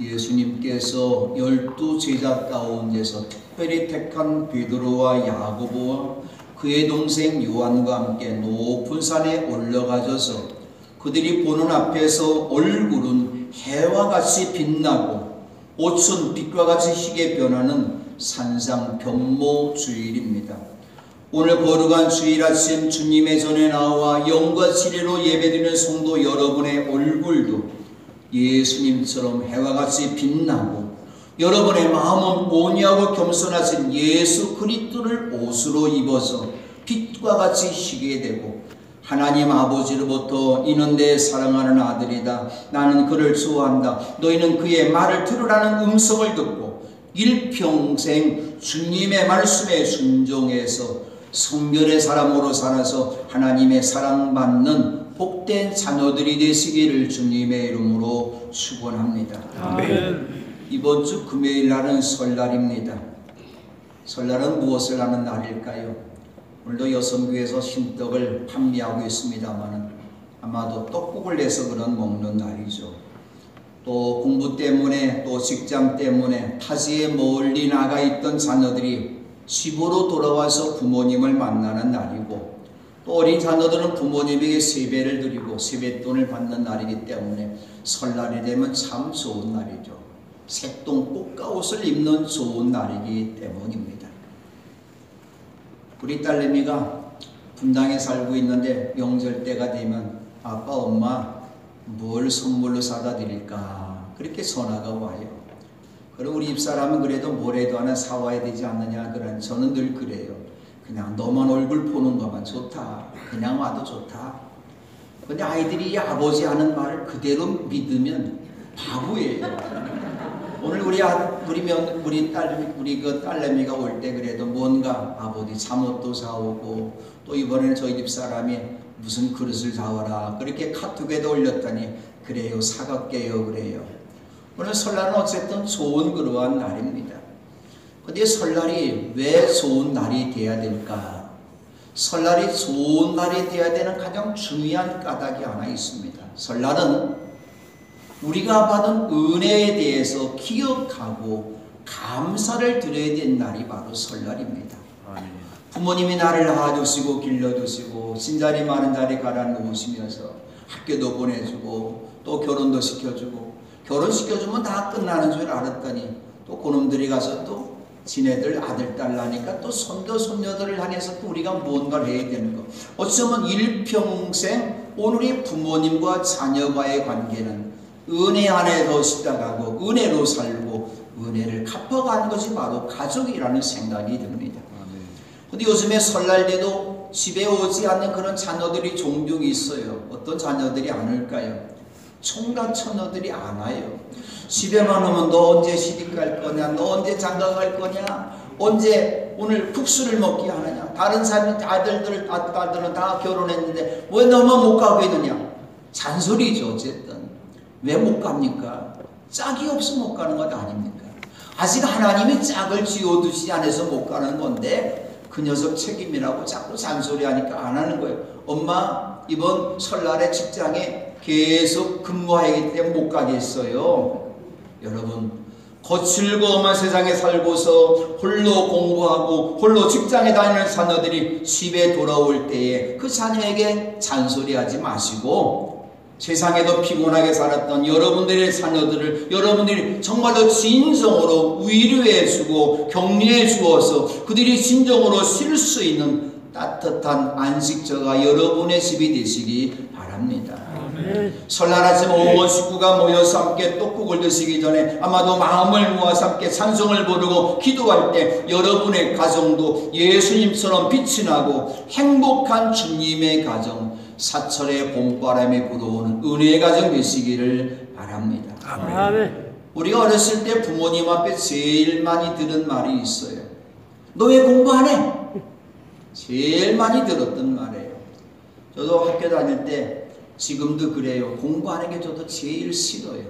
예수님께서 12제자 가운데서 특별히 택한 베드로와 야고보와 그의 동생 요한과 함께 높은 산에 올라가셔서 그들이 보는 앞에서 얼굴은 해와 같이 빛나고 옷은 빛과 같이 희게 변하는 산상변모 주일입니다. 오늘 거룩한 주일 아침 주님의 전에 나와 영과 진리로 예배드리는 성도 여러분의 얼굴도 예수님처럼 해와 같이 빛나고 여러분의 마음은 온유하고 겸손하신 예수 그리스도를 옷으로 입어서 빛과 같이 희게 되고 하나님 아버지로부터 이는 내 사랑하는 아들이다. 나는 그를 좋아한다. 너희는 그의 말을 들으라는 음성을 듣고 일평생 주님의 말씀에 순종해서 성결의 사람으로 살아서 하나님의 사랑받는 복된 자녀들이 되시기를 주님의 이름으로 축원합니다. 아멘. 이번 주 금요일 날은 설날입니다. 설날은 무엇을 하는 날일까요? 오늘도 여성교회에서 신떡을 판매하고 있습니다만 아마도 떡국을 내서 그런 먹는 날이죠. 또 공부 때문에 또 직장 때문에 타지에 멀리 나가 있던 자녀들이 집으로 돌아와서 부모님을 만나는 날이고 또 어린 자녀들은 부모님에게 세배를 드리고 세뱃돈을 받는 날이기 때문에 설날이 되면 참 좋은 날이죠. 색동 꽃가옷을 입는 좋은 날이기 때문입니다. 우리 딸내미가 분당에 살고 있는데 명절 때가 되면 아빠 엄마 뭘 선물로 사다 드릴까 그렇게 전화가 와요. 그럼 우리 집사람은 그래도 뭐라도 하나 사와야 되지 않느냐 그런 저는 늘 그래요. 그냥 너만 얼굴 보는 것만 좋다. 그냥 와도 좋다. 근데 아이들이 아버지 하는 말을 그대로 믿으면 바보예요. 오늘 우리 딸내미가 올 때 그래도 뭔가 아버지 잠옷도 사오고 또 이번에는 저희 집사람이 무슨 그릇을 사와라 그렇게 카톡에도 올렸더니 그래요 사갈게요 그래요. 오늘 설날은 어쨌든 좋은 그러한 날입니다. 근데 설날이 왜 좋은 날이 돼야 될까? 설날이 좋은 날이 돼야 되는 가장 중요한 까닭이 하나 있습니다. 설날은 우리가 받은 은혜에 대해서 기억하고 감사를 드려야 되는 날이 바로 설날입니다. 부모님이 나를 낳아주시고 길러주시고 신자리 많은 자리 갈아 놓으시면서 학교도 보내주고 또 결혼도 시켜주고 결혼시켜주면 다 끝나는 줄 알았더니 또 그놈들이 가서 또 지네들 아들 딸 나니까 또 손도 손녀들을 향해서 또 우리가 뭔가를 해야 되는 거. 어쩌면 일평생 오늘의 부모님과 자녀와의 관계는 은혜 안에서 시작하고 은혜로 살고 은혜를 갚아가는 것이 바로 가족이라는 생각이 듭니다. 근데 요즘에 설날 때도 집에 오지 않는 그런 자녀들이 종종 있어요. 어떤 자녀들이 안 올까요? 총각 처녀들이 안 와요. 집에만 오면 너 언제 시집 갈 거냐? 너 언제 장가 갈 거냐? 언제 오늘 국수를 먹게 하느냐? 다른 사람 아들들은 다 결혼했는데 왜 너만 못 가고 있느냐? 잔소리죠. 어쨌든 왜 못 갑니까? 짝이 없어 못 가는 것 아닙니까? 아직 하나님이 짝을 지어두지 않아서 못 가는 건데 그 녀석 책임이라고 자꾸 잔소리하니까 안 하는 거예요. 엄마 이번 설날에 직장에 계속 근무하기 때문에 못 가겠어요. 여러분 거칠고 험한 세상에 살고서 홀로 공부하고 홀로 직장에 다니는 자녀들이 집에 돌아올 때에 그 자녀에게 잔소리하지 마시고 세상에도 피곤하게 살았던 여러분들의 자녀들을 여러분들이 정말로 진정으로 위로해주고 격려해 주어서 그들이 진정으로 쉴 수 있는 따뜻한 안식처가 여러분의 집이 되시기 바랍니다. 설날 아침 온 식구가 모여서 함께 떡국을 드시기 전에 아마도 마음을 모아서 함께 찬송을 부르고 기도할 때 여러분의 가정도 예수님처럼 빛이 나고 행복한 주님의 가정 사철의 봄바람이 불어오는 은혜의 가정 되시기를 바랍니다. 아멘. 우리가 어렸을 때 부모님 앞에 제일 많이 들은 말이 있어요. 너 왜 공부 안 해? 제일 많이 들었던 말이에요. 저도 학교 다닐 때 지금도 그래요. 공부하는 게 저도 제일 싫어요.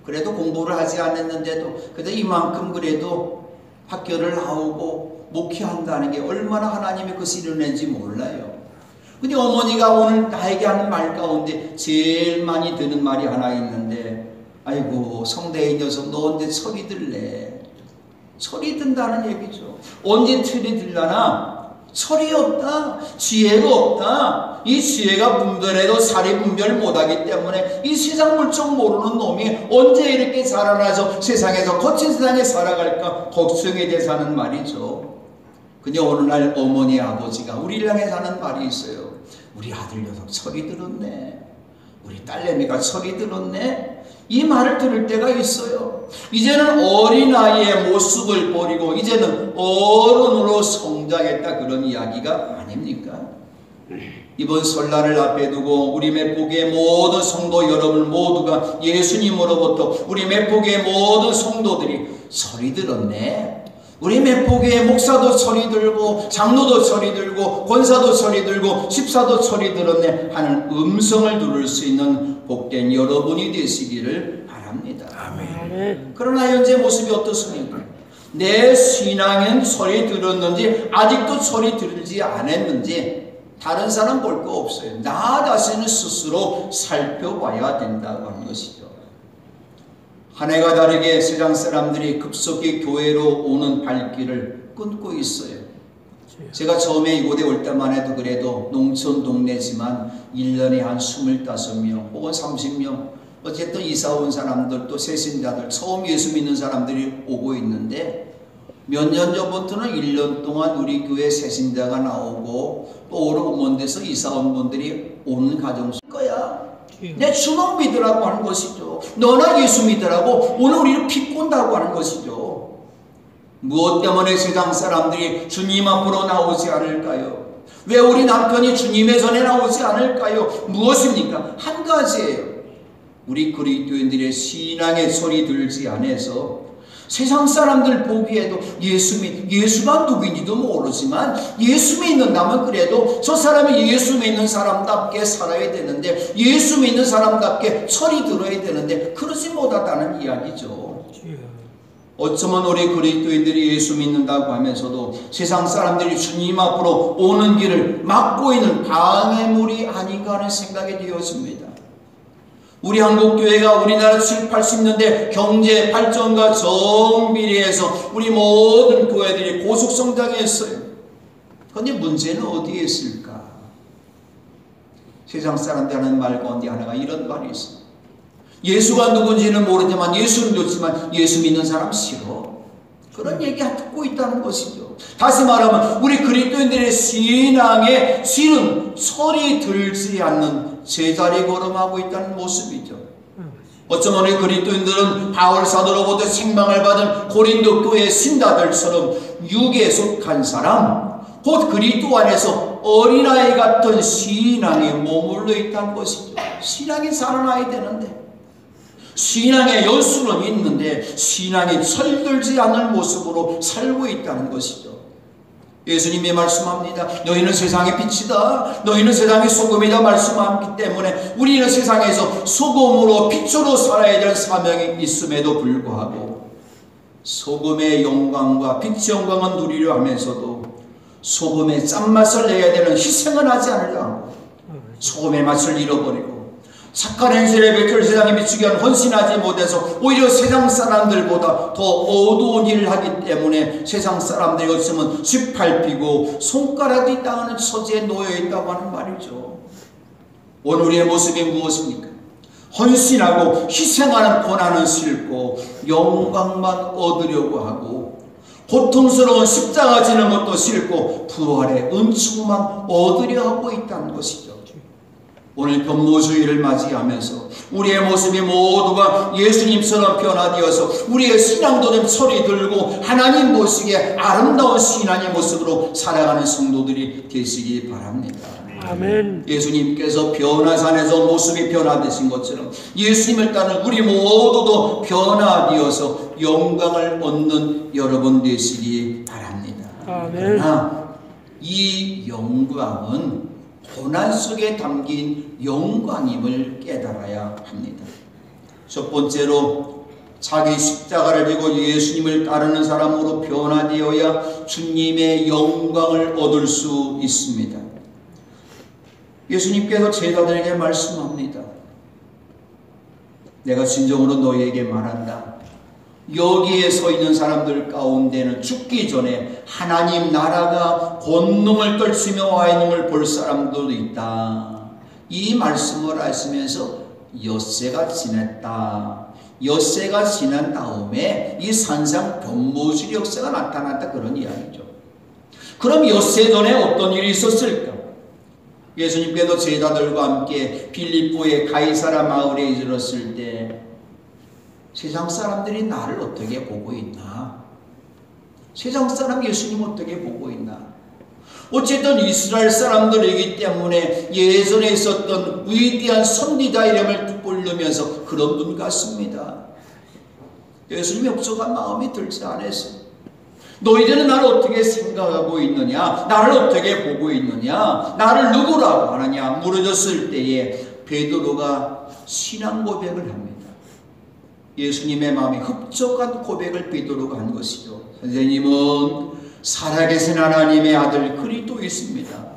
그래도 공부를 하지 않았는데도 그래도 이만큼 그래도 학교를 나오고 목회한다는 게 얼마나 하나님의 것이 이루는지 몰라요. 근데 어머니가 오늘 나에게 하는 말 가운데 제일 많이 듣는 말이 하나 있는데 아이고 성대의 녀석 너 언제 철이 들래? 철이 든다는 얘기죠. 언제 철이 들라나? 철이 없다. 지혜가 없다. 이 지혜가 분별해도 살이 분별 못하기 때문에 이 세상 물정 모르는 놈이 언제 이렇게 자라나서 세상에서 거친 세상에 살아갈까 걱정이 돼서 하는 말이죠. 그냥 어느 날 어머니 아버지가 우리를 향해 하는 말이 있어요. 우리 아들 녀석 철이 들었네. 우리 딸내미가 철이 들었네. 이 말을 들을 때가 있어요. 이제는 어린아이의 모습을 버리고 이제는 어른으로 성장했다, 그런 이야기가 아닙니까? 이번 설날을 앞에 두고 우리 맷보기의 모든 성도 여러분 모두가 예수님으로부터 우리 맷보기의 모든 성도들이 철이 들었네. 우리 맷보기의 목사도 철이 들고 장로도 철이 들고 권사도 철이 들고 집사도 철이 들었네 하는 음성을 들을 수 있는 복된 여러분이 되시기를 바랍니다. 아멘. 그러나 현재 모습이 어떻습니까? 내 신앙엔 철이 들었는지 아직도 철이 들지 않았는지 다른 사람 볼 거 없어요. 나 자신을 스스로 살펴봐야 된다고 하는 것이죠. 한 해가 다르게 세상 사람들이 급속히 교회로 오는 발길을 끊고 있어요. 제가 처음에 이곳에 올 때만 해도 그래도 농촌 동네지만 1년에 한 25명 혹은 30명 어쨌든 이사 온 사람들 또 새신자들 처음 예수 믿는 사람들이 오고 있는데 몇 년 전부터는 1년 동안 우리 교회 새신자가 나오고 또 오르고 먼 데서 이사 온 분들이 오는 가정 수일 거야. 내 주만 믿으라고 하는 것이죠. 너나 예수 믿으라고 오늘 우리를 비꼰다고 하는 것이죠. 무엇 때문에 세상 사람들이 주님 앞으로 나오지 않을까요? 왜 우리 남편이 주님의 전에 나오지 않을까요? 무엇입니까? 한 가지예요. 우리 그리스도인들의 신앙의 소리 들지 않아서 세상 사람들 보기에도 예수가 누구인지도 모르지만 예수 믿는다면 그래도 저 사람이 예수 믿는 사람답게 살아야 되는데 예수 믿는 사람답게 철이 들어야 되는데 그러지 못하다는 이야기죠. 어쩌면 우리 그리스도인들이 예수 믿는다고 하면서도 세상 사람들이 주님 앞으로 오는 길을 막고 있는 방해물이 아닌가 하는 생각이 되어집니다. 우리 한국교회가 우리나라 7, 80년대 경제 발전과 정비례해서 우리 모든 교회들이 고속성장했어요. 그런데 문제는 어디에 있을까? 세상 사람들 하는 말 가운데 하나가 이런 말이 있어요. 예수가 누군지는 모르지만 예수는 좋지만 예수 믿는 사람 싫어. 그런 얘기 듣고 있다는 것이죠. 다시 말하면 우리 그리스도인들의 신앙에 실은 철이 들지 않는 제자리 걸음하고 있다는 모습이죠. 어쩌면 우리 그리스도인들은 바울 사도로부터 생명을 받은 고린도 교회 신자들처럼 육에 속한 사람, 곧 그리스도 안에서 어린아이 같은 신앙에 머물러 있다는 것이죠. 신앙이 살아나야 되는데 신앙의 연수는 있는데 신앙이 철들지 않는 모습으로 살고 있다는 것이죠. 예수님이 말씀합니다. 너희는 세상의 빛이다. 너희는 세상의 소금이다 말씀하기 때문에 우리는 세상에서 소금으로 빛으로 살아야 될 사명이 있음에도 불구하고 소금의 영광과 빛의 영광은 누리려 하면서도 소금의 짠맛을 내야 되는 희생을 하지 않으려 하고 소금의 맛을 잃어버리고 착한 행실에 베풀 세상에 비추기 위한 헌신하지 못해서 오히려 세상 사람들보다 더 어두운 일을 하기 때문에 세상 사람들이 어쩌면 쥐밟히고 손가락이 당하는 처지에 놓여있다고 하는 말이죠. 오늘 우리의 모습이 무엇입니까? 헌신하고 희생하는 고난은 싫고 영광만 얻으려고 하고 고통스러운 십자가 지는 것도 싫고 부활의 은총만 얻으려 하고 있다는 것이죠. 오늘 변모주의를 맞이하면서 우리의 모습이 모두가 예수님처럼 변화되어서 우리의 신앙도 좀 철이 들고 하나님 보시기에 아름다운 신앙의 모습으로 살아가는 성도들이 되시기 바랍니다. 아멘. 예수님께서 변화산에서 모습이 변화되신 것처럼 예수님을 따르는 우리 모두도 변화되어서 영광을 얻는 여러분 되시기 바랍니다. 아멘. 그러나 이 영광은 고난 속에 담긴 영광임을 깨달아야 합니다. 첫 번째로 자기 십자가를 지고 예수님을 따르는 사람으로 변화되어야 주님의 영광을 얻을 수 있습니다. 예수님께서 제자들에게 말씀합니다. 내가 진정으로 너희에게 말한다. 여기에 서 있는 사람들 가운데는 죽기 전에 하나님 나라가 권능을 떨치며 와 있는 걸 볼 사람도 있다. 이 말씀을 하시면서 엿새가 지났다. 엿새가 지난 다음에 이 산상 변모술 역사가 나타났다, 그런 이야기죠. 그럼 엿새 전에 어떤 일이 있었을까? 예수님께서 제자들과 함께 빌립보의 가이사라 마을에 이르렀을 때 세상 사람들이 나를 어떻게 보고 있나? 세상 사람 예수님 어떻게 보고 있나? 어쨌든 이스라엘 사람들이기 때문에 예전에 있었던 위대한 선지자 이름을 떠올리면서 그런 분 같습니다. 예수님이 없어간 마음이 들지 않았어요. 너희들은 나를 어떻게 생각하고 있느냐? 나를 어떻게 보고 있느냐? 나를 누구라고 하느냐? 물어졌을 때에 베드로가 신앙 고백을 합니다. 예수님의 마음에 흡족한 고백을 베드로가 한 것이죠. 선생님은 살아계신 하나님의 아들 그리스도이십니다.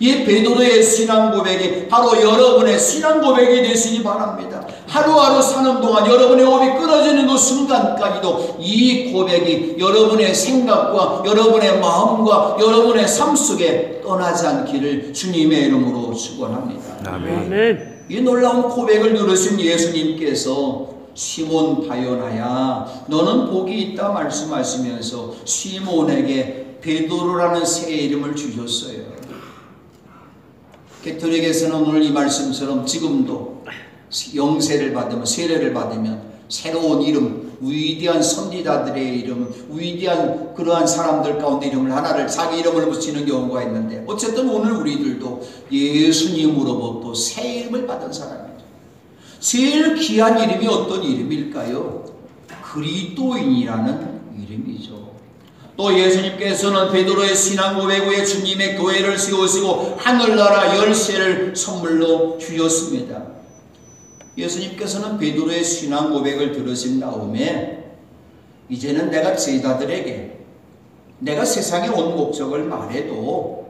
이 베드로의 신앙 고백이 바로 여러분의 신앙 고백이 되시기 바랍니다. 하루하루 사는 동안 여러분의 호흡이 끊어지는 그 순간까지도 이 고백이 여러분의 생각과 여러분의 마음과 여러분의 삶 속에 떠나지 않기를 주님의 이름으로 축원합니다. 아멘. 이 놀라운 고백을 들으신 예수님께서 시몬 바요나야 너는 복이 있다 말씀하시면서 시몬에게 베드로라는 새 이름을 주셨어요. 가톨릭에서는 오늘 이 말씀처럼 지금도 영세를 받으면, 세례를 받으면 새로운 이름, 위대한 선지자들의 이름, 위대한 그러한 사람들 가운데 이름을 하나를 자기 이름을 붙이는 경우가 있는데, 어쨌든 오늘 우리들도 예수님으로부터 새 이름을 받은 사람이죠. 제일 귀한 이름이 어떤 이름일까요? 그리스도인이라는 이름이죠. 또 예수님께서는 베드로의 신앙 고백 후에 주님의 교회를 세우시고 하늘나라 열쇠를 선물로 주셨습니다. 예수님께서는 베드로의 신앙 고백을 들으신 다음에 이제는 내가 제자들에게 내가 세상에 온 목적을 말해도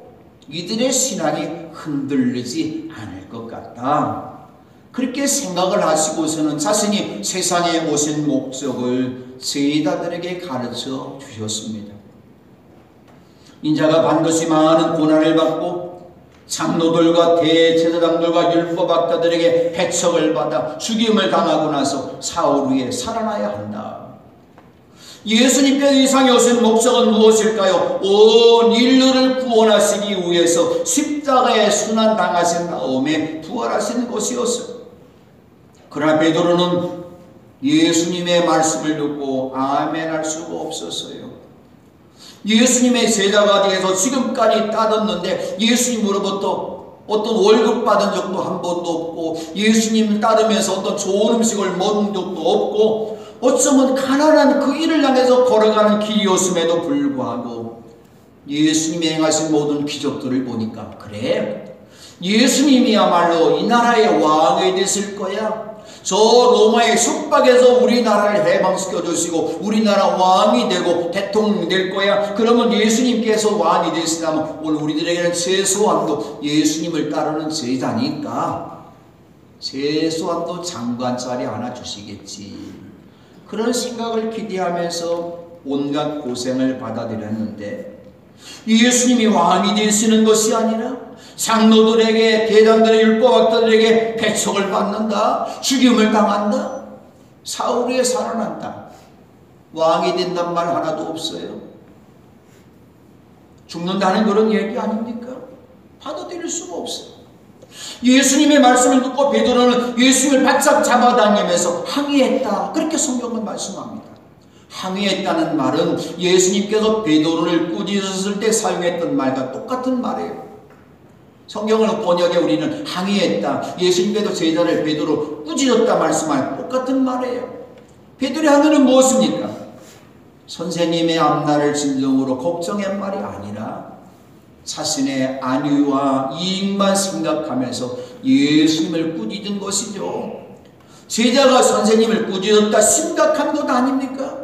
이들의 신앙이 흔들리지 않을 것 같다. 그렇게 생각을 하시고서는 자신이 세상에 오신 목적을 제자들에게 가르쳐 주셨습니다. 인자가 반드시 많은 고난을 받고 장로들과 대제사장들과 율법학자들에게 배척을 받아 죽임을 당하고 나서 사흘 후에 살아나야 한다. 예수님께서 이 세상에 오신 목적은 무엇일까요? 온 인류를 구원하시기 위해서 십자가에 순환당하신 다음에 부활하신 것이었어요. 그러나 베드로는 예수님의 말씀을 듣고 아멘할 수가 없었어요. 예수님의 제자가 되어서 지금까지 따랐는데 예수님으로부터 어떤 월급 받은 적도 한 번도 없고 예수님을 따르면서 어떤 좋은 음식을 먹은 적도 없고 어쩌면 가난한 그 일을 향해서 걸어가는 길이었음에도 불구하고 예수님이 행하신 모든 기적들을 보니까 그래, 예수님이야말로 이 나라의 왕이 되실 거야. 저 로마의 속박에서 우리나라를 해방시켜 주시고 우리나라 왕이 되고 대통령이 될 거야. 그러면 예수님께서 왕이 되시다면 오늘 우리들에게는 최소한도 예수님을 따르는 제자니까 최소한도 장관 자리 하나 주시겠지. 그런 생각을 기대하면서 온갖 고생을 받아들였는데 예수님이 왕이 되시는 것이 아니라 장로들에게, 대장들의 율법학자들에게 배척을 받는다, 죽임을 당한다, 사흘 후에 살아난다. 왕이 된단 말 하나도 없어요. 죽는다는 그런 얘기 아닙니까? 받아들일 수가 없어요. 예수님의 말씀을 듣고 베드로는 예수님을 바짝 잡아당기면서 항의했다. 그렇게 성경은 말씀합니다. 항의했다는 말은 예수님께서 베드로를 꾸짖었을 때 사용했던 말과 똑같은 말이에요. 성경을 번역에 우리는 항의했다, 예수님께서 제자를 베드로 꾸짖었다 말씀하는 똑같은 말이에요. 베드로의 항의는 무엇입니까? 선생님의 앞날을 진정으로 걱정한 말이 아니라 자신의 안위와 이익만 생각하면서 예수님을 꾸짖은 것이죠. 제자가 선생님을 꾸짖었다 심각한 것 아닙니까?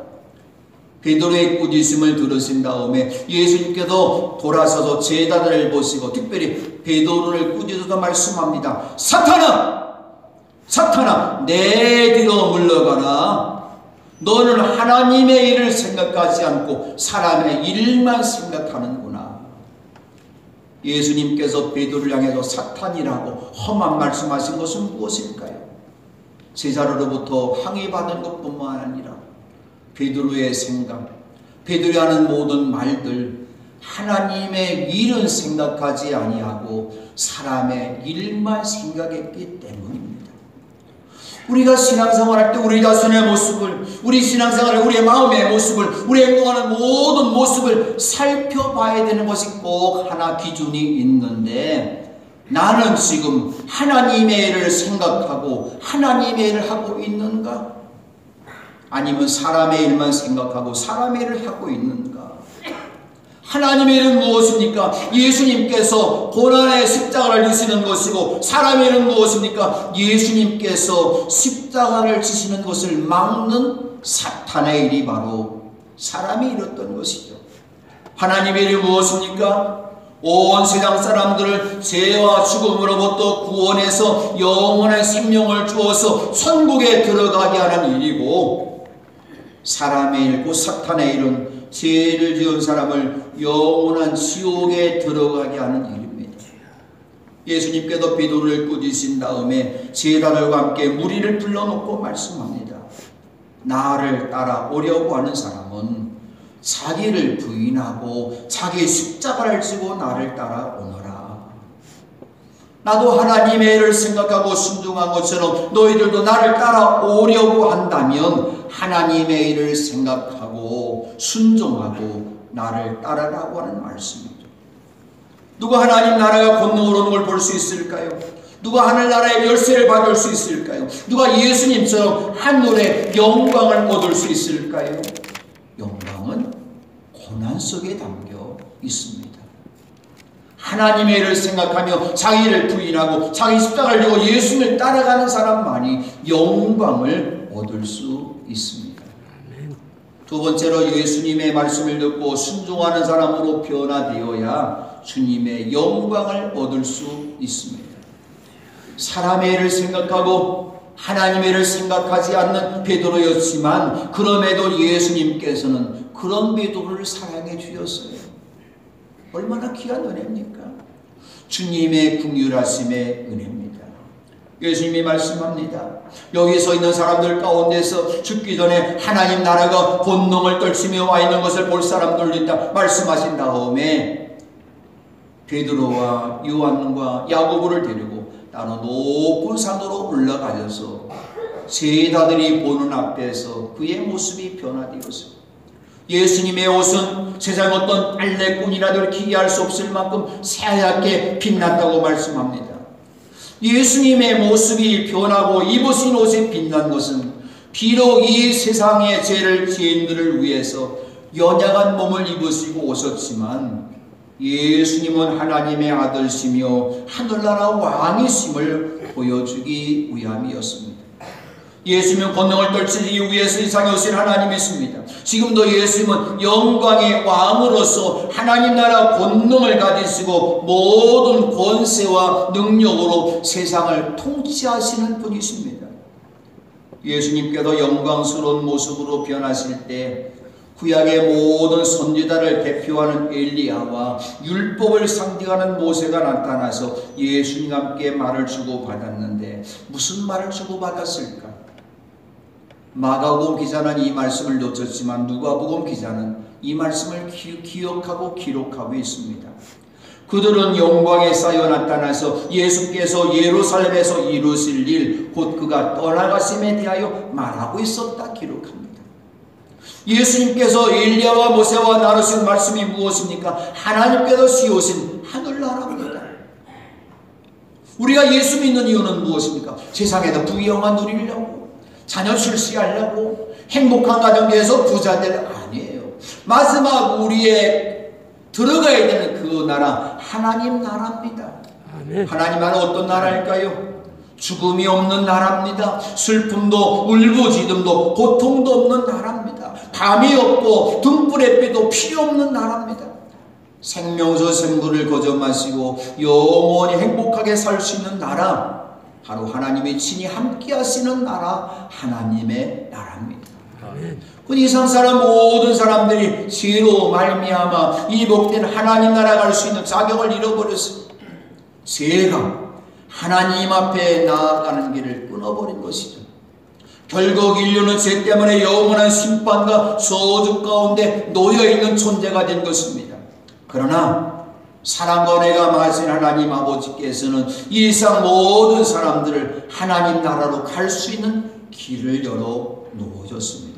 베드로의 꾸짖음을 들으신 다음에 예수님께서 돌아서서 제자들을 보시고 특별히 베드로를 꾸짖어서 말씀합니다. 사탄아! 사탄아, 내 뒤로 물러가라. 너는 하나님의 일을 생각하지 않고 사람의 일만 생각하는구나. 예수님께서 베드로를 향해서 사탄이라고 험한 말씀하신 것은 무엇일까요? 제자로부터 항의받은 것뿐만 아니라 베드로의 생각, 베드로가 하는 모든 말들, 하나님의 일은 생각하지 아니하고 사람의 일만 생각했기 때문입니다. 우리가 신앙생활할 때 우리 자신의 모습을, 우리 신앙생활을, 우리의 마음의 모습을, 우리 행동하는 모든 모습을 살펴봐야 되는 것이 꼭 하나 기준이 있는데, 나는 지금 하나님의 일을 생각하고 하나님의 일을 하고 있는가? 아니면 사람의 일만 생각하고 사람의 일을 하고 있는가? 하나님의 일은 무엇입니까? 예수님께서 고난의 십자가를 지시는 것이고, 사람의 일은 무엇입니까? 예수님께서 십자가를 지시는 것을 막는 사탄의 일이 바로 사람이 이뤘던 것이죠. 하나님의 일이 무엇입니까? 온 세상 사람들을 죄와 죽음으로부터 구원해서 영원의 생명을 주어서 천국에 들어가게 하는 일이고, 사람의 일, 곧 사탄의 일은 죄를 지은 사람을 영원한 지옥에 들어가게 하는 일입니다. 예수님께서 베드로를 꾸짖으신 다음에 제자들과 함께 무리를 불러놓고 말씀합니다. 나를 따라오려고 하는 사람은 자기를 부인하고 자기 십자가를 지고 나를 따라오너라. 나도 하나님의 일을 생각하고 순종한 것처럼 너희들도 나를 따라오려고 한다면 하나님의 일을 생각하고 순종하고 나를 따르라고 하는 말씀입니다. 누가 하나님 나라가 권능으로 오는 걸 볼 수 있을까요? 누가 하늘나라의 열쇠를 받을 수 있을까요? 누가 예수님처럼 하늘의 영광을 얻을 수 있을까요? 영광은 고난 속에 담겨 있습니다. 하나님의 일을 생각하며 자기를 부인하고 자기 십자가를 지고 예수님을 따라가는 사람만이 영광을 얻을 수 있습니다. 두 번째로 예수님의 말씀을 듣고 순종하는 사람으로 변화되어야 주님의 영광을 얻을 수 있습니다. 사람의 일을 생각하고 하나님의 일을 생각하지 않는 베드로였지만, 그럼에도 예수님께서는 그런 베드로를 사랑해 주셨어요. 얼마나 귀한 은혜입니까? 주님의 긍휼하심의 은혜입니다. 예수님이 말씀합니다. 여기 서 있는 사람들 가운데서 죽기 전에 하나님 나라가 본능을 떨치며 와 있는 것을 볼 사람들도 있다 말씀하신 다음에 베드로와 요한과 야고보를 데리고 따로 높은 산으로 올라가셔서 제자들이 보는 앞에서 그의 모습이 변화되었습니다. 예수님의 옷은 세상 어떤 빨래꾼이라도 기이할 수 없을 만큼 새하얗게 빛났다고 말씀합니다. 예수님의 모습이 변하고 입으신 옷이 빛난 것은 비록 이 세상의 죄인들을 위해서 연약한 몸을 입으시고 오셨지만, 예수님은 하나님의 아들시며 하늘나라 왕이심을 보여주기 위함이었습니다. 예수님은 권능을 떨치기 위해서 이 세상에 오신 하나님이십니다. 지금도 예수님은 영광의 왕으로서 하나님 나라 권능을 가지시고 모든 권세와 능력으로 세상을 통치하시는 분이십니다. 예수님께서 영광스러운 모습으로 변하실 때 구약의 모든 선지자를 대표하는 엘리야와 율법을 상징하는 모세가 나타나서 예수님과 함께 말을 주고받았는데, 무슨 말을 주고받았을까? 마가복음 기자는 이 말씀을 놓쳤지만 누가복음 기자는 이 말씀을 기억하고 기록하고 있습니다. 그들은 영광에 쌓여 나타나서 예수께서 예루살렘에서 이루실 일, 곧 그가 떠나가심에 대하여 말하고 있었다 기록합니다. 예수님께서 엘리야와 모세와 나누신 말씀이 무엇입니까? 하나님께서 씌우신 하늘나라입니다. 우리가 예수 믿는 이유는 무엇입니까? 세상에서 부귀영화 누리려고, 자녀 출시하려고, 행복한 가정에서 부자 될 아니에요. 마지막 우리의 들어가야 되는 그 나라, 하나님 나라입니다. 아멘. 하나님 나라 어떤 나라일까요? 죽음이 없는 나라입니다. 슬픔도 울부짖음도 고통도 없는 나라입니다. 밤이 없고 등불햇빛도 필요 없는 나라입니다. 생명수 생물을 거저 마시고 영원히 행복하게 살 수 있는 나라, 바로 하나님이 친히 함께 하시는 나라, 하나님의 나라입니다. 그 이상 사람 모든 사람들이 죄로 말미암아 이 복된 하나님 나라 갈 수 있는 자격을 잃어버렸어요. 죄가 하나님 앞에 나아가는 길을 끊어버린 것이죠. 결국 인류는 죄 때문에 영원한 심판과 저주 가운데 놓여있는 존재가 된 것입니다. 그러나 사랑과 은혜가 많으신 하나님 아버지께서는 이 세상 모든 사람들을 하나님 나라로 갈 수 있는 길을 열어 놓으셨습니다.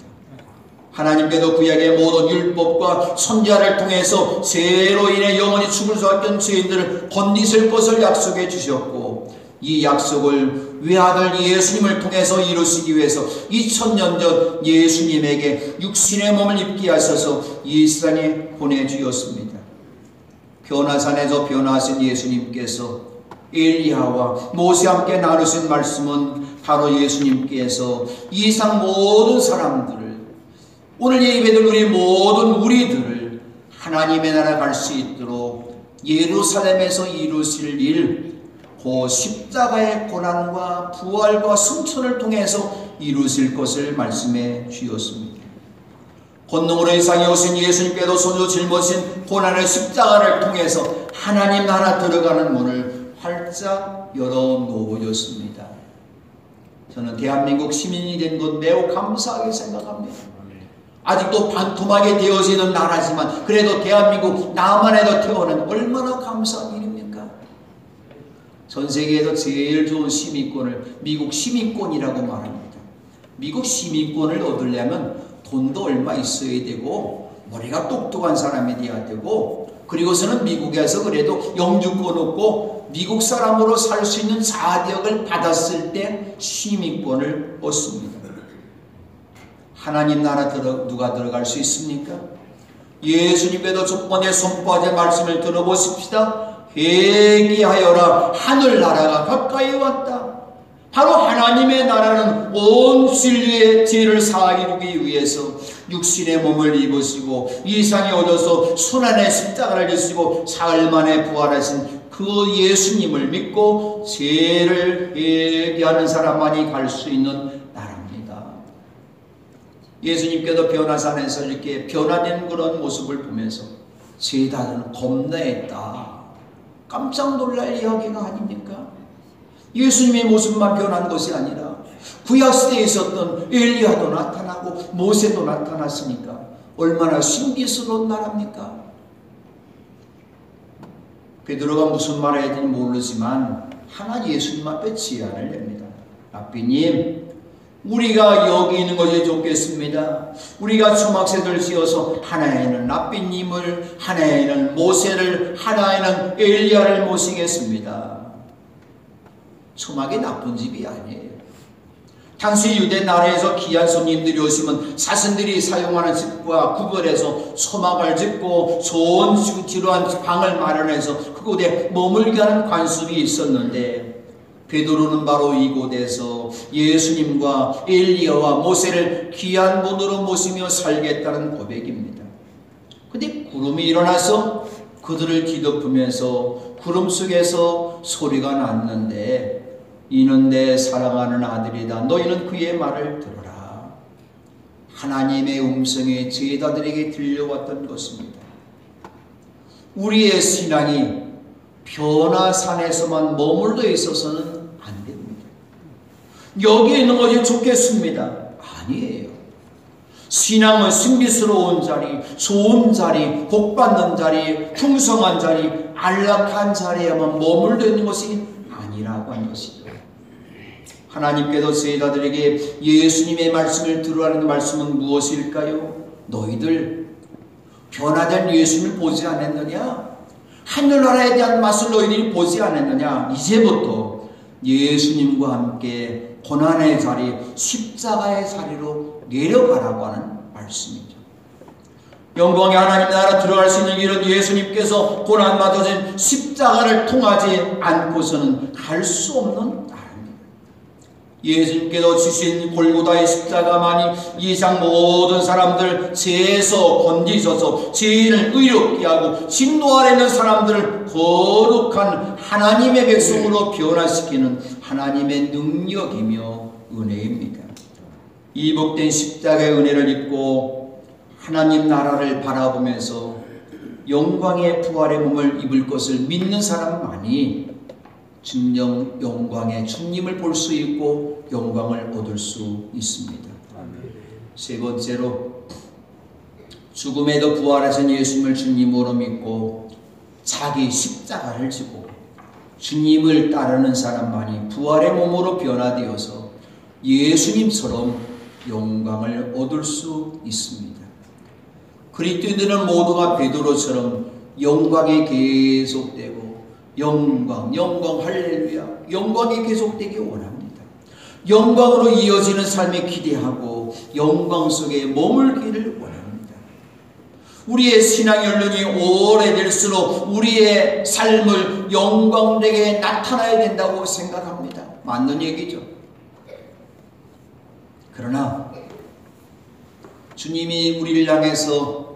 하나님께도 구약의 모든 율법과 선지자를 통해서 죄로 인해 영원히 죽을 수밖에 없는 죄인들을 건지실 것을 약속해 주셨고, 이 약속을 외아들 예수님을 통해서 이루시기 위해서 2000년 전 예수님에게 육신의 몸을 입게 하셔서 이 세상에 보내주셨습니다. 변화산에서 변화하신 예수님께서 엘리야와 모세와 함께 나누신 말씀은 바로 예수님께서 이 세상 모든 사람들을, 오늘 예배드린 우리 모든 우리들을 하나님의 나라 갈 수 있도록 예루살렘에서 이루실 일, 그 십자가의 고난과 부활과 승천을 통해서 이루실 것을 말씀해 주셨습니다. 권능으로 이 세상에 오신 예수님께도 손으로 짊어진 고난의 십자가를 통해서 하나님 나라 들어가는 문을 활짝 열어 놓으셨습니다. 저는 대한민국 시민이 된 것 매우 감사하게 생각합니다. 아직도 반토막이 되어지는 나라지만 그래도 대한민국 남한에도 태어난 얼마나 감사한 일입니까? 전 세계에서 제일 좋은 시민권을 미국 시민권이라고 말합니다. 미국 시민권을 얻으려면 돈도 얼마 있어야 되고 머리가 똑똑한 사람이 돼야 되고, 그리고서는 미국에서 그래도 영주권 얻고 미국 사람으로 살 수 있는 자격을 받았을 때 시민권을 얻습니다. 하나님 나라 누가 들어갈 수 있습니까? 예수님께도 첫 번째 선포하신 말씀을 들어보십시다. 회개하여라, 하늘나라가 가까이 왔다. 바로 하나님의 나라는 온 진리의 죄를 사하기 위해서 육신의 몸을 입으시고 이 세상에 오셔서 순환의 십자가를 지시고 사흘 만에 부활하신 그 예수님을 믿고 죄를 회개하는 사람만이 갈 수 있는 나라입니다. 예수님께도 변화산에서 이렇게 변화된 그런 모습을 보면서 제자들은 겁내했다. 깜짝 놀랄 이야기가 아닙니까? 예수님의 모습만 변한 것이 아니라 구약시대에 있었던 엘리야도 나타나고 모세도 나타났으니까 얼마나 신비스러운 나라입니까? 베드로가 무슨 말을 해야 되는지 모르지만 하나 예수님 앞에 제안을 냅니다. 랍비님, 우리가 여기 있는 것이 좋겠습니다. 우리가 초막새들 지어서 하나에는 랍비님을, 하나에는 모세를, 하나에는 엘리야를 모시겠습니다. 초막이 나쁜 집이 아니에요. 당시 유대 나라에서 귀한 손님들이 오시면 사신들이 사용하는 집과 구별해서 초막을 짓고 좋은 지루한 방을 마련해서 그곳에 머물게 하는 관습이 있었는데, 베드로는 바로 이곳에서 예수님과 엘리야와 모세를 귀한 분으로 모시며 살겠다는 고백입니다. 근데 구름이 일어나서 그들을 뒤덮으면서 구름 속에서 소리가 났는데, 이는 내 사랑하는 아들이다. 너희는 그의 말을 들어라. 하나님의 음성이 제자들에게 들려왔던 것입니다. 우리의 신앙이 변화산에서만 머물러 있어서는 안 됩니다. 여기에 있는 것이 좋겠습니다. 아니에요. 신앙은 신비스러운 자리, 좋은 자리, 복받는 자리, 풍성한 자리, 안락한 자리에만 머물러 있는 것이 아니라고 하는 것이죠. 하나님께서 제자들에게 예수님의 말씀을 들으라는 말씀은 무엇일까요? 너희들 변화된 예수님을 보지 않았느냐? 하늘나라에 대한 맛을 너희들이 보지 않았느냐? 이제부터 예수님과 함께 고난의 자리, 십자가의 자리로 내려가라고 하는 말씀이죠. 영광의 하나님 나라 들어갈 수 있는 길은 예수님께서 고난받으신 십자가를 통하지 않고서는 갈 수 없는 나라입니다. 예수님께서 주신 골고다의 십자가만이 이 세상 모든 사람들 죄에서 건지셔서 죄인을 의롭게 하고 진노 아래 있는 사람들을 거룩한 하나님의 백성으로 변화시키는 하나님의 능력이며 은혜입니다. 이 복된 십자가의 은혜를 입고 하나님 나라를 바라보면서 영광의 부활의 몸을 입을 것을 믿는 사람만이 진정 영광의 주님을 볼 수 있고 영광을 얻을 수 있습니다. 세 번째로, 죽음에도 부활하신 예수님을 주님으로 믿고 자기 십자가를 지고 주님을 따르는 사람만이 부활의 몸으로 변화되어서 예수님처럼 영광을 얻을 수 있습니다. 그리스도인들은 모두가 베드로처럼 영광이 계속되고 영광 할렐루야 영광이 계속되기 원합니다. 영광으로 이어지는 삶을 기대하고 영광 속에 머물기를 원합니다. 우리의 신앙 연륜이 오래될수록 우리의 삶을 영광되게 나타나야 된다고 생각합니다. 맞는 얘기죠. 그러나 주님이 우리를 향해서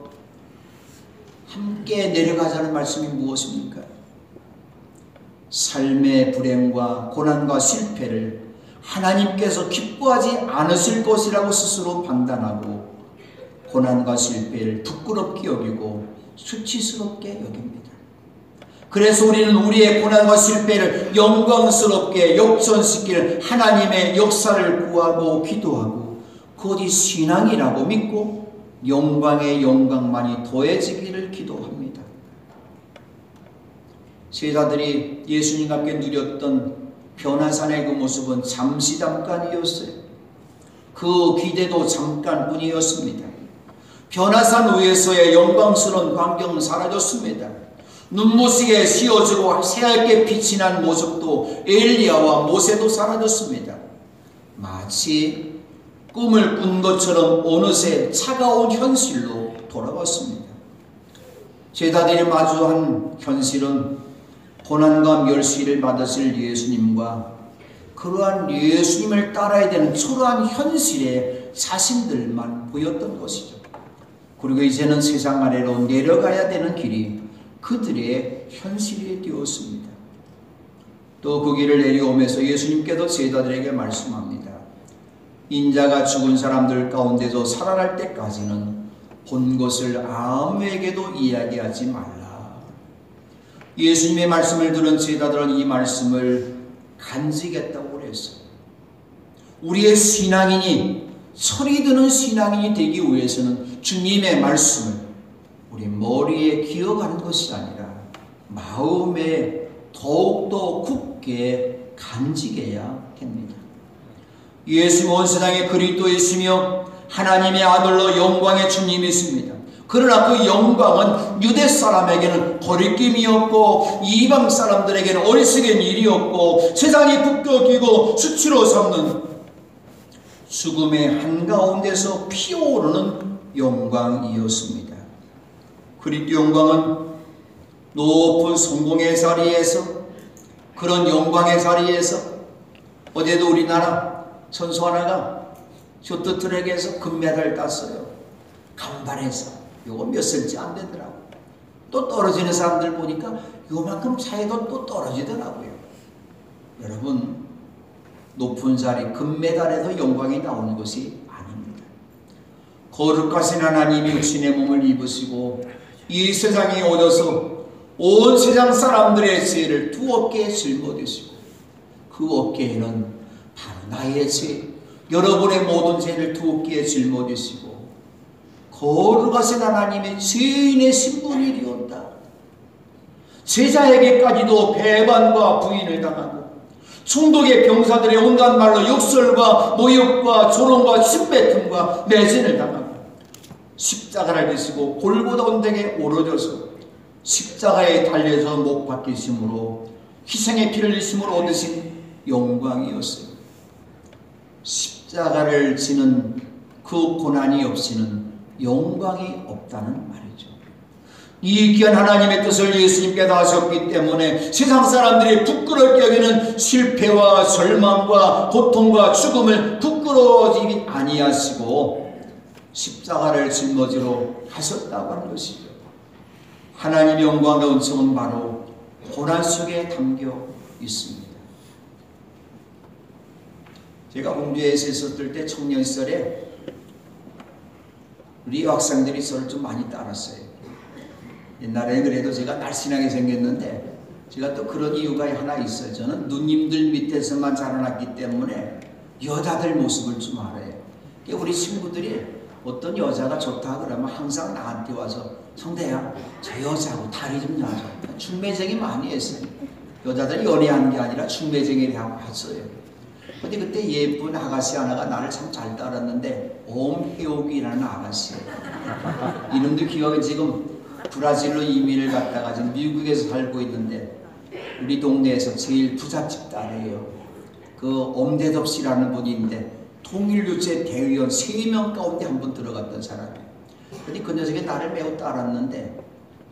함께 내려가자는 말씀이 무엇입니까? 삶의 불행과 고난과 실패를 하나님께서 기뻐하지 않으실 것이라고 스스로 판단하고 고난과 실패를 부끄럽게 여기고 수치스럽게 여깁니다. 그래서 우리는 우리의 고난과 실패를 영광스럽게 역전시킬 하나님의 역사를 구하고 기도하고 그것이 신앙이라고 믿고 영광의 영광만이 더해지기를 기도합니다. 제자들이 예수님과 함께 누렸던 변화산의 그 모습은 잠깐이었어요. 그 기대도 잠깐뿐이었습니다. 변화산 위에서의 영광스러운 광경은 사라졌습니다. 눈부시게 씌어지고 새하얗게 빛이 난 모습도 엘리야와 모세도 사라졌습니다. 마치 꿈을 꾼 것처럼 어느새 차가운 현실로 돌아왔습니다. 제자들이 마주한 현실은 고난과 멸시를 받으실 예수님과 그러한 예수님을 따라야 되는 초라한 현실의 자신들만 보였던 것이죠. 그리고 이제는 세상 아래로 내려가야 되는 길이 그들의 현실이 되었습니다. 또 그 길을 내려오면서 예수님께서 제자들에게 말씀합니다. 인자가 죽은 사람들 가운데서 살아날 때까지는 본 것을 아무에게도 이야기하지 말라. 예수님의 말씀을 들은 제자들은 이 말씀을 간직했다고 그랬어요. 우리의 신앙인이 철이 드는 신앙인이 되기 위해서는 주님의 말씀을 우리 머리에 기억하는 것이 아니라 마음에 더욱더 굳게 간직해야 합니다. 예수님은 온 세상에 그리스도이시며 하나님의 아들로 영광의 주님이십니다. 그러나 그 영광은 유대 사람에게는 거리낌이었고 이방 사람들에게는 어리석은 일이었고 세상이 북돋기고 수치로 삼는 죽음의 한가운데서 피어오르는 영광이었습니다. 그리스도 영광은 높은 성공의 자리에서 그런 영광의 자리에서 어제도 우리나라 선수 하나가 쇼트트랙에서 금메달을 땄어요. 간발에서. 요거 몇 cm 안 되더라고. 또 떨어지는 사람들 보니까 요만큼 차이도 또 떨어지더라고요. 여러분, 높은 자리 금메달에서 영광이 나오는 것이 아닙니다. 거룩하신 하나님이 육신의 몸을 입으시고 이 세상에 오셔서 온 세상 사람들의 죄를 두 어깨에 짊어지시고 그 어깨에는 바로 나의 죄, 여러분의 모든 죄를 두 어깨에 짊어지시고 거룩하신 하나님의 죄인의 신분이 되었다. 제자에게까지도 배반과 부인을 당하고 총독의 병사들의 온갖 말로 욕설과 모욕과 조롱과 침뱉음과 매진을 당하고 십자가를 지시고 골고다 언덕에 오르셔서 십자가에 달려서 못 박히심으로 희생의 피를 흘리심으로 얻으신 영광이었어요. 십자가를 지는 그 고난이 없이는 영광이 없다는 말이죠. 이 귀한 하나님의 뜻을 예수님께서 하셨기 때문에 세상 사람들이 부끄럽게 여기는 실패와 절망과 고통과 죽음을 부끄러워지지 아니하시고 십자가를 짊어지러 하셨다고 하는 것이죠. 하나님의 영광과 은총은 바로 고난 속에 담겨 있습니다. 제가 홍주에서 있었을 때 청년 시절에 우리 학생들이 저를 좀 많이 따랐어요. 옛날에 그래도 제가 날씬하게 생겼는데 제가 또 그런 이유가 하나 있어요. 저는 누님들 밑에서만 자라났기 때문에 여자들 모습을 좀 알아요. 우리 친구들이 어떤 여자가 좋다 그러면 항상 나한테 와서 성대야 저 여자하고 다리 좀 놔줘. 충매쟁이 많이 했어요. 여자들이 연애하는 게 아니라 충매쟁이를 했어요. 근데 그때 예쁜 아가씨 하나가 나를 참 잘 따랐는데 엄혜옥이라는 아가씨예요. 이름도 기억이 지금 브라질로 이민을 갔다가 지금 미국에서 살고 있는데 우리 동네에서 제일 부잣집 딸이에요. 그 엄대덕 씨라는 분인데 통일유체 대의원 3명 가운데 한 분 들어갔던 사람이에요. 근데 그 녀석이 나를 매우 따랐는데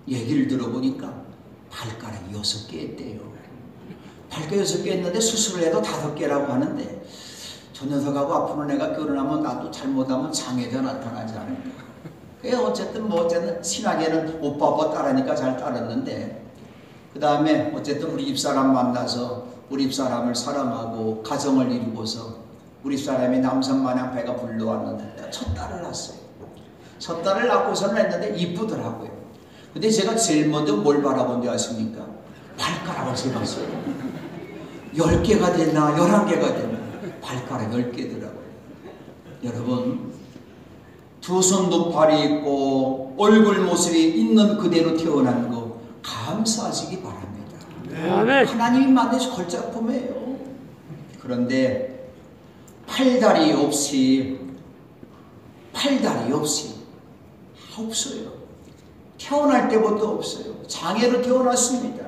얘기를 들어보니까 발가락이 6개 했대요. 발가락 6개 했는데 수술을 해도 5개라고 하는데 저 녀석하고 앞으로 내가 결혼하면 나도 잘못하면 장애가 나타나지 않을까. 어쨌든 친하게는 오빠 따라니까 잘 따랐는데 그 다음에 어쨌든 우리 집사람 만나서 우리 집사람을 사랑하고 가정을 이루고서 우리 집사람이 남산마냥 배가 불러왔는데 첫 딸을 낳았어요. 첫 딸을 낳고서는 했는데 이쁘더라고요. 근데 제가 제일 먼저 뭘 바라본지 아십니까? 발가락을 세봤어요. 10개가 됐나 11개가 됐나 발가락 10개더라고요. 여러분 두 손도 발이 있고 얼굴 모습이 있는 그대로 태어난 거 감사하시기 바랍니다. 아멘. 하나님이 만드신 걸작품이에요. 그런데 팔다리 없이 없어요. 태어날 때부터 없어요. 장애로 태어났습니다.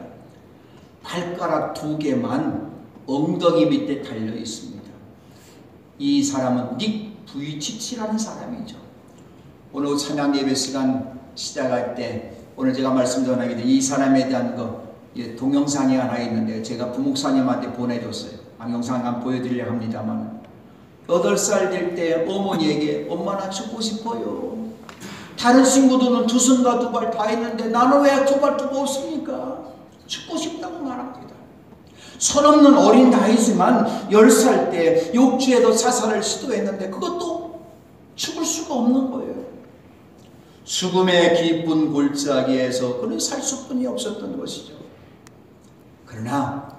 발가락 2개만 엉덩이 밑에 달려 있습니다. 이 사람은 닉 부이치치라는 사람이죠. 오늘 찬양 예배 시간 시작할 때 오늘 제가 말씀 전하게 된 이 사람에 대한 동영상이 하나 있는데 제가 부목사님한테 보내줬어요. 동영상 한번 보여드리려고 합니다만 8살 될 때 어머니에게 엄마 나 죽고 싶어요. 다른 친구들은 2손과 2발 다 했는데 나는 왜 2발 2가 없습니까? 죽고 싶다고 말합니다. 선 없는 어린 나이지만 10살 때 욕주에도 자살을 시도했는데 그것도 죽을 수가 없는 거예요. 죽음의 깊은 골짜기에서 그는 살 수뿐이 없었던 것이죠. 그러나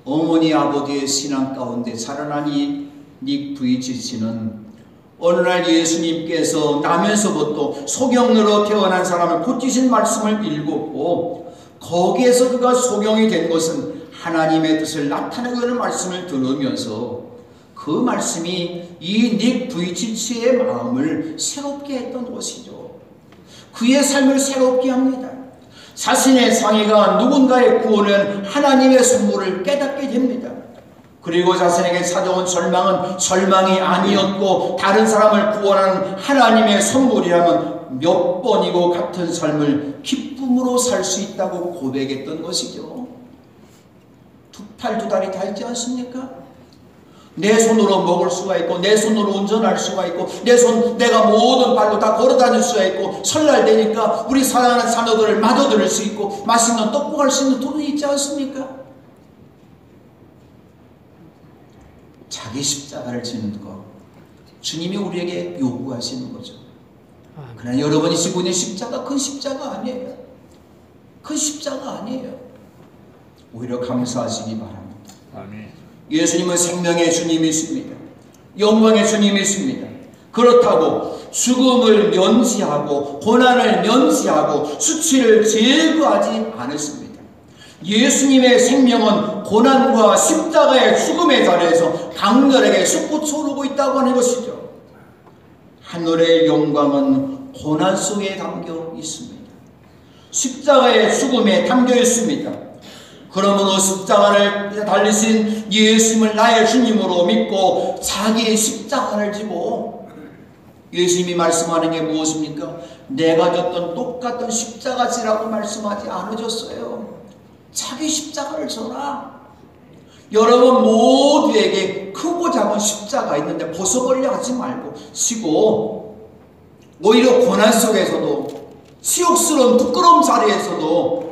어머니 아버지의 신앙 가운데 자라난 이 닉 부이치치는 어느 날 예수님께서 나면서부터 소경으로 태어난 사람을 고치신 말씀을 읽었고 거기에서 그가 소경이 된 것은 하나님의 뜻을 나타내는 말씀을 들으면서 그 말씀이 이 닉 부이치치의 마음을 새롭게 했던 것이죠. 그의 삶을 새롭게 합니다. 자신의 장애가 누군가의 구원은 하나님의 선물을 깨닫게 됩니다. 그리고 자신에게 찾아온 절망은 절망이 아니었고 다른 사람을 구원하는 하나님의 선물이라면 몇 번이고 같은 삶을 기쁨으로 살 수 있다고 고백했던 것이죠. 2팔 2다리 다 있지 않습니까? 내 손으로 먹을 수가 있고 내 손으로 운전할 수가 있고 내가 모든 발로 다 걸어 다닐 수가 있고 설날 되니까 우리 사랑하는 자녀들을 맞아들일 수 있고 맛있는 떡국 할 수 있는 돈이 있지 않습니까? 자기 십자가를 지는 것 주님이 우리에게 요구하시는 거죠. 그러나 여러분이 지고 있는 십자가 그 십자가 아니에요. 그 십자가 아니에요. 오히려 감사하시기 바랍니다. 아멘. 예수님은 생명의 주님이십니다. 영광의 주님이십니다. 그렇다고 죽음을 면시하고 고난을 면시하고 수치를 제거하지 않으십니다. 예수님의 생명은 고난과 십자가의 죽음의 자리에서 강렬하게 솟구쳐 오르고 있다고 하는 것이죠. 하늘의 영광은 고난 속에 담겨 있습니다. 십자가의 죽음에 담겨 있습니다. 그러므로 십자가를 달리신 예수님을 나의 주님으로 믿고 자기의 십자가를 지고 예수님이 말씀하는 게 무엇입니까? 내가 졌던 똑같은 십자가 지라고 말씀하지 않으셨어요. 자기 십자가를 져라. 여러분 모두에게 크고 작은 십자가 있는데 벗어버리려 하지 말고 지고 오히려 고난 속에서도 치욕스러운 부끄러움 자리에서도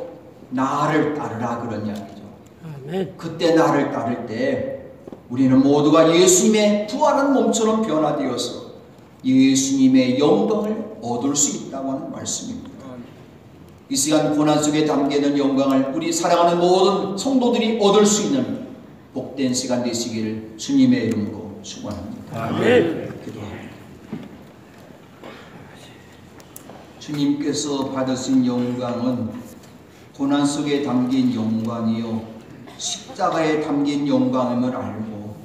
나를 따르라 그런 이야기죠. 아멘. 그때 나를 따를 때 우리는 모두가 예수님의 부활한 몸처럼 변화되어서 예수님의 영광을 얻을 수 있다고 하는 말씀입니다. 이 시간 고난 속에 담겨있는 영광을 우리 사랑하는 모든 성도들이 얻을 수 있는 복된 시간 되시기를 주님의 이름으로 축원합니다. 아멘. 기도합니다. 주님께서 받으신 영광은 고난 속에 담긴 영광이요 십자가에 담긴 영광임을 알고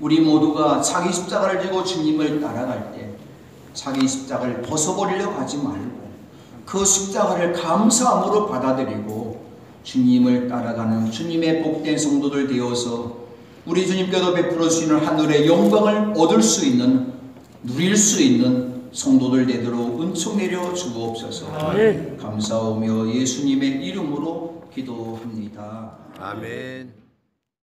우리 모두가 자기 십자가를 지고 주님을 따라갈 때 자기 십자가를 벗어버리려고 하지 말고 그 십자가를 감사함으로 받아들이고 주님을 따라가는 주님의 복된 성도들 되어서 우리 주님께서 베풀어 주시는 하늘의 영광을 얻을 수 있는 누릴 수 있는 성도들 되도록 은총 내려 주옵소서. 아멘. 감사하며 예수님의 이름으로 기도합니다. 아멘.